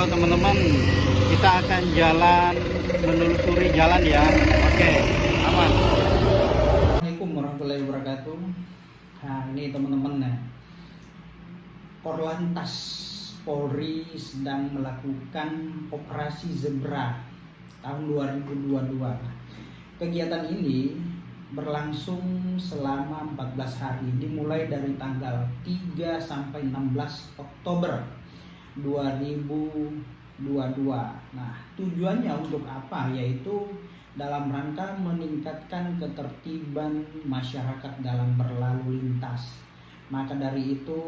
teman-teman, kita akan jalan menelusuri jalan ya. Oke, aman. Assalamualaikum warahmatullahi wabarakatuh. Nah ini teman-teman ya, Korlantas Polri sedang melakukan operasi Zebra tahun 2022. Kegiatan ini berlangsung selama 14 hari, dimulai dari tanggal 3 sampai 16 Oktober 2022. Nah, tujuannya untuk apa? Yaitu dalam rangka meningkatkan ketertiban masyarakat dalam berlalu lintas. Maka dari itu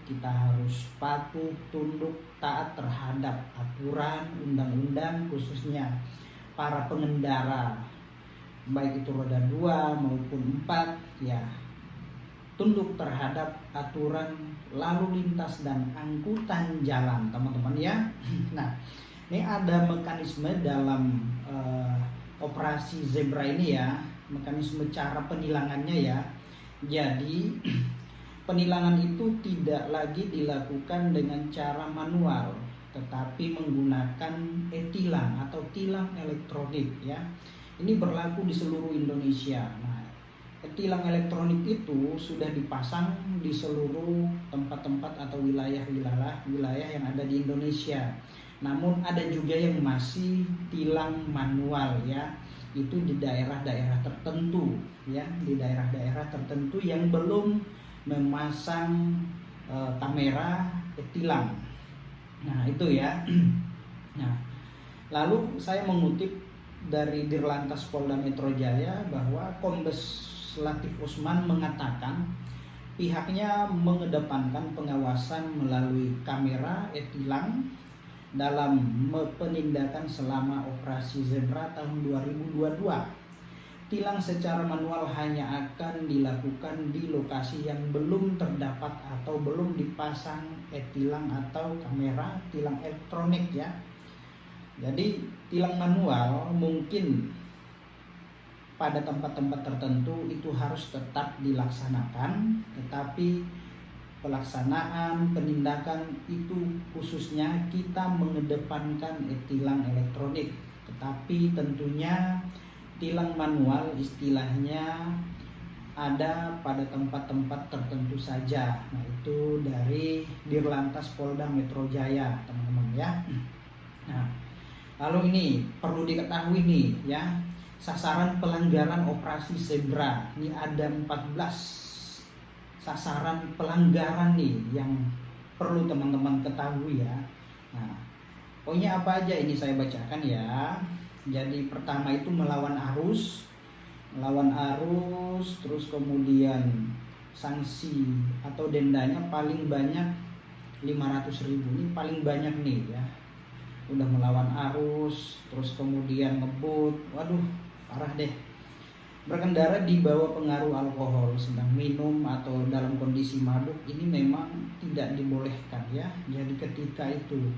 kita harus patuh, tunduk, taat terhadap aturan, undang-undang, khususnya para pengendara, baik itu roda 2 maupun 4 ya, tunduk terhadap aturan lalu lintas dan angkutan jalan, teman-teman ya. Nah, ini ada mekanisme dalam operasi Zebra ini ya, mekanisme cara penilangannya ya. Jadi penilangan itu tidak lagi dilakukan dengan cara manual, tetapi menggunakan e-tilang atau tilang elektronik ya. Ini berlaku di seluruh Indonesia. Nah, tilang elektronik itu sudah dipasang di seluruh tempat-tempat atau wilayah yang ada di Indonesia. Namun ada juga yang masih tilang manual ya. Itu di daerah-daerah tertentu ya, di daerah-daerah tertentu yang belum memasang kamera tilang. Nah, itu ya. Nah, lalu saya mengutip dari Dirlantas Polda Metro Jaya bahwa Kombes Latif Usman mengatakan pihaknya mengedepankan pengawasan melalui kamera e-tilang dalam penindakan selama operasi Zebra tahun 2022. Tilang secara manual hanya akan dilakukan di lokasi yang belum terdapat atau belum dipasang e-tilang atau kamera tilang elektronik ya. Jadi tilang manual mungkin pada tempat-tempat tertentu itu harus tetap dilaksanakan, tetapi pelaksanaan penindakan itu khususnya kita mengedepankan tilang elektronik, tetapi tentunya tilang manual istilahnya ada pada tempat-tempat tertentu saja. Nah, itu dari Dirlantas Polda Metro Jaya, teman-teman ya. Nah, lalu ini perlu diketahui nih ya, sasaran pelanggaran operasi Zebra. Ini ada 14 sasaran pelanggaran nih yang perlu teman-teman ketahui ya. Nah, pokoknya apa aja ini saya bacakan ya. Jadi pertama itu melawan arus, terus kemudian sanksi atau dendanya paling banyak 500.000. Ini paling banyak nih ya. Udah melawan arus, terus kemudian ngebut, waduh parah deh. Berkendara di bawah pengaruh alkohol, sedang minum atau dalam kondisi mabuk, ini memang tidak dibolehkan ya. Jadi ketika itu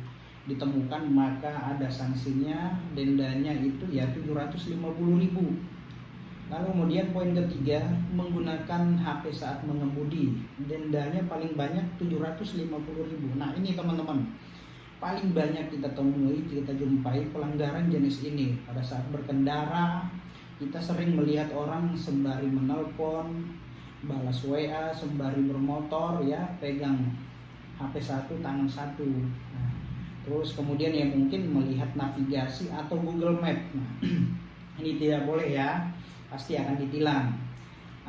ditemukan maka ada sanksinya, dendanya itu ya 750.000. Lalu kemudian poin ketiga, menggunakan HP saat mengemudi, dendanya paling banyak 750.000. Nah, ini teman-teman, paling banyak kita temui, kita jumpai pelanggaran jenis ini pada saat berkendara. Kita sering melihat orang sembari menelpon, balas WA, sembari bermotor ya, pegang HP satu, tangan satu. Nah, terus kemudian ya mungkin melihat navigasi atau Google Map. Nah, ini tidak boleh ya, pasti akan ditilang.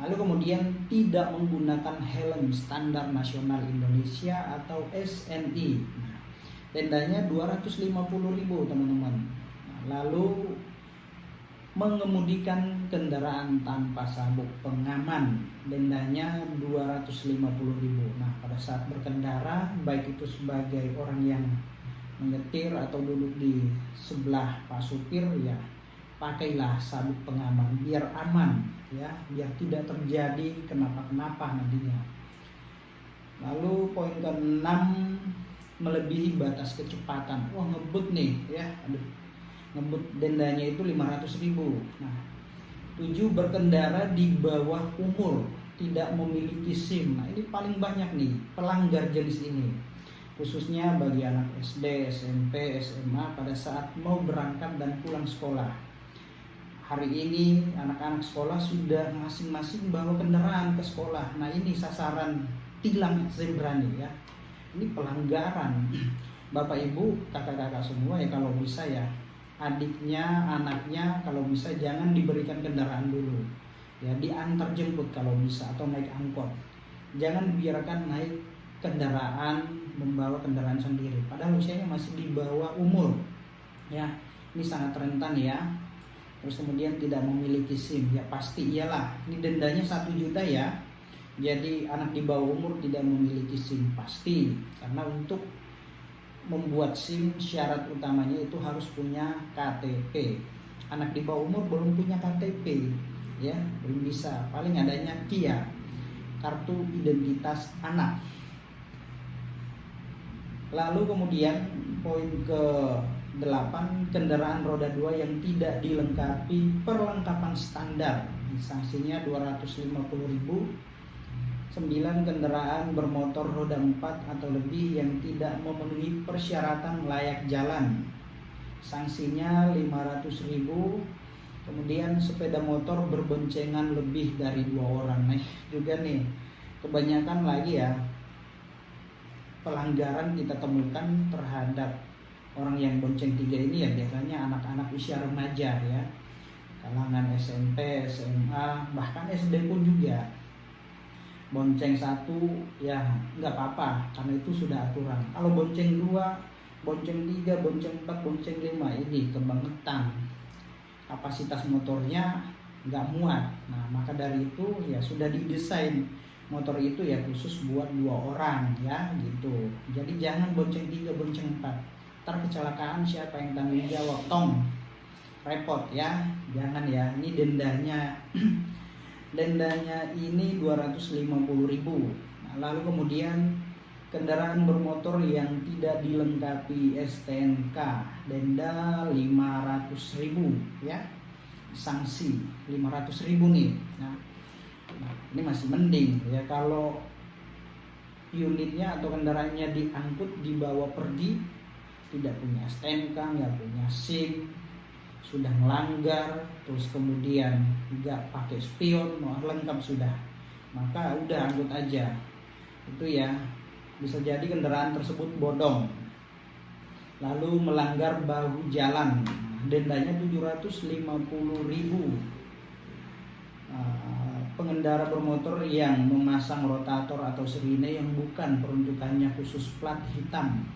Lalu kemudian tidak menggunakan helm standar nasional Indonesia atau SNI. Nah, dendanya 250.000 teman-teman. Nah, lalu mengemudikan kendaraan tanpa sabuk pengaman, dendanya 250.000. Nah, pada saat berkendara, baik itu sebagai orang yang menyetir atau duduk di sebelah pak supir ya, pakailah sabuk pengaman biar aman ya, biar tidak terjadi kenapa-kenapa nantinya. Lalu poin ke-6, melebihi batas kecepatan. Wah, ngebut nih ya, aduh, ngebut, dendanya itu 500.000. Nah, 7, berkendara di bawah umur, tidak memiliki SIM. Nah, ini paling banyak nih pelanggar jenis ini. khususnya bagi anak SD, SMP, SMA pada saat mau berangkat dan pulang sekolah. Hari ini anak-anak sekolah sudah masing-masing bawa kendaraan ke sekolah. Nah, ini sasaran tilang zebra nih ya. Ini pelanggaran. Bapak Ibu, kakak-kakak semua ya, kalau bisa ya, adiknya, anaknya kalau bisa jangan diberikan kendaraan dulu. Ya, diantar jemput kalau bisa atau naik angkot. Jangan biarkan naik kendaraan, membawa kendaraan sendiri padahal usianya masih di bawah umur ya. Ini sangat rentan ya. Terus kemudian tidak memiliki SIM ya, pasti iyalah, ini dendanya 1 juta ya. Jadi anak di bawah umur tidak memiliki SIM pasti, karena untuk membuat SIM syarat utamanya itu harus punya KTP. Anak di bawah umur belum punya KTP ya, belum bisa, paling adanya KIA, kartu identitas anak. Lalu kemudian poin ke-8, kendaraan roda 2 yang tidak dilengkapi perlengkapan standar, sanksinya 250.000. 9, kendaraan bermotor roda 4 atau lebih yang tidak memenuhi persyaratan layak jalan, sanksinya 500.000. Kemudian sepeda motor berboncengan lebih dari 2 orang. Nah, juga nih kebanyakan lagi ya pelanggaran kita temukan terhadap orang yang bonceng 3 ini ya, biasanya anak-anak usia remaja ya, kalangan SMP, SMA, bahkan SD pun juga. Bonceng 1 ya nggak apa-apa karena itu sudah aturan. Kalau bonceng 2, bonceng 3, bonceng 4, bonceng 5 ini kebangetan, kapasitas motornya nggak muat. Nah, maka dari itu ya sudah didesain motor itu ya khusus buat 2 orang ya gitu. Jadi jangan bonceng 3, bonceng 4. Ntar kecelakaan siapa yang tanggung jawab? Tong. Repot ya. Jangan ya. Ini dendanya dendanya ini 250.000. Nah, lalu kemudian kendaraan bermotor yang tidak dilengkapi STNK, denda 500.000 ya. Sanksi 500.000 nih. Nah, ini masih mending ya, kalau unitnya atau kendaraannya diangkut dibawa pergi, tidak punya STNK, nggak punya SIM, sudah melanggar, terus kemudian nggak pakai spion, mau lengkap sudah, maka udah angkut aja. Itu ya, bisa jadi kendaraan tersebut bodong. Lalu melanggar bahu jalan, dendanya 750.000. Pengendara bermotor yang memasang rotator atau sirine yang bukan peruntukannya khusus plat hitam,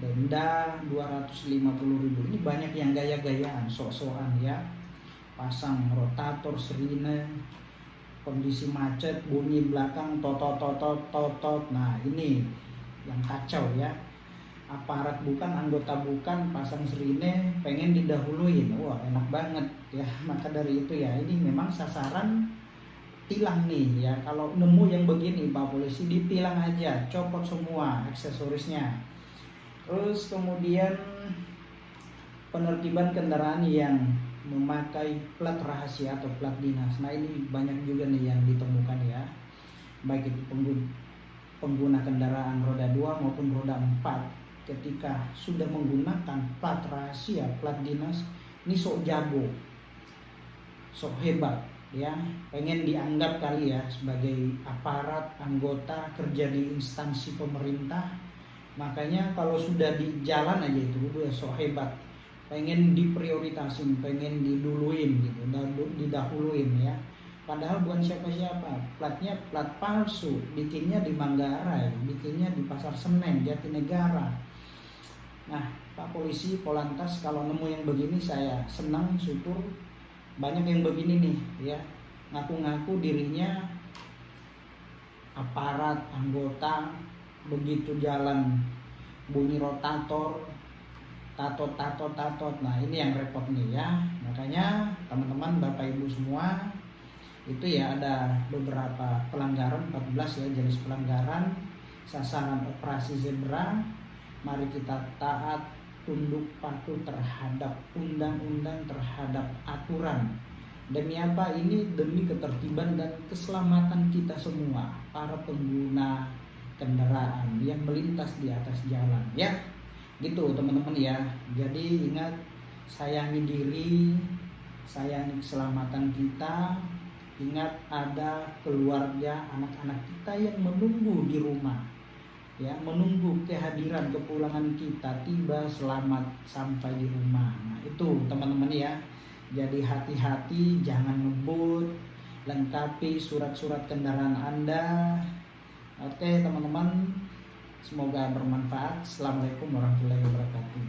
denda 250.000. Ini banyak yang gaya-gayaan, sok-sokan ya, pasang rotator, sirine, kondisi macet, bunyi belakang totot. Nah, ini yang kacau ya. Aparat bukan, anggota bukan, pasang sirine, pengen didahuluin. Wah, enak banget ya. Maka dari itu ya, ini memang sasaran tilang nih ya. Kalau nemu yang begini, Pak Polisi, ditilang aja, copot semua aksesorisnya. Terus kemudian penertiban kendaraan yang memakai plat rahasia atau plat dinas. Nah, ini banyak juga nih yang ditemukan ya, baik itu pengguna kendaraan roda 2 maupun roda 4. Ketika sudah menggunakan plat rahasia, plat dinas, ini sok jago, sok hebat ya, pengen dianggap kali ya sebagai aparat, anggota kerja di instansi pemerintah. Makanya kalau sudah di jalan aja itu udah sok hebat, pengen diprioritasin, pengen diduluin gitu, didahuluin ya. Padahal bukan siapa-siapa, platnya plat palsu, bikinnya di Manggarai, bikinnya di Pasar Senen, Jatinegara. Nah, Pak Polisi, Polantas, kalau nemu yang begini saya senang, syukur. Banyak yang begini nih ya, ngaku-ngaku dirinya aparat, anggota, begitu jalan bunyi rotator, tatot. Nah, ini yang repot nih ya. Makanya teman-teman, Bapak Ibu semua, itu ya ada beberapa pelanggaran, 14 ya jenis pelanggaran, sasaran operasi zebra. Mari kita taat, tunduk patuh terhadap undang-undang, terhadap aturan. Demi apa ini? Demi ketertiban dan keselamatan kita semua, para pengguna kendaraan yang melintas di atas jalan ya. Gitu teman-teman ya. Jadi ingat, sayangi diri, sayangi keselamatan kita. Ingat, ada keluarga, anak-anak kita yang menunggu di rumah ya, menunggu kehadiran kepulangan kita tiba selamat sampai di rumah. Nah itu teman-teman ya. Jadi hati-hati, jangan ngebut, lengkapi surat-surat kendaraan Anda. Oke teman-teman, semoga bermanfaat. Assalamualaikum warahmatullahi wabarakatuh.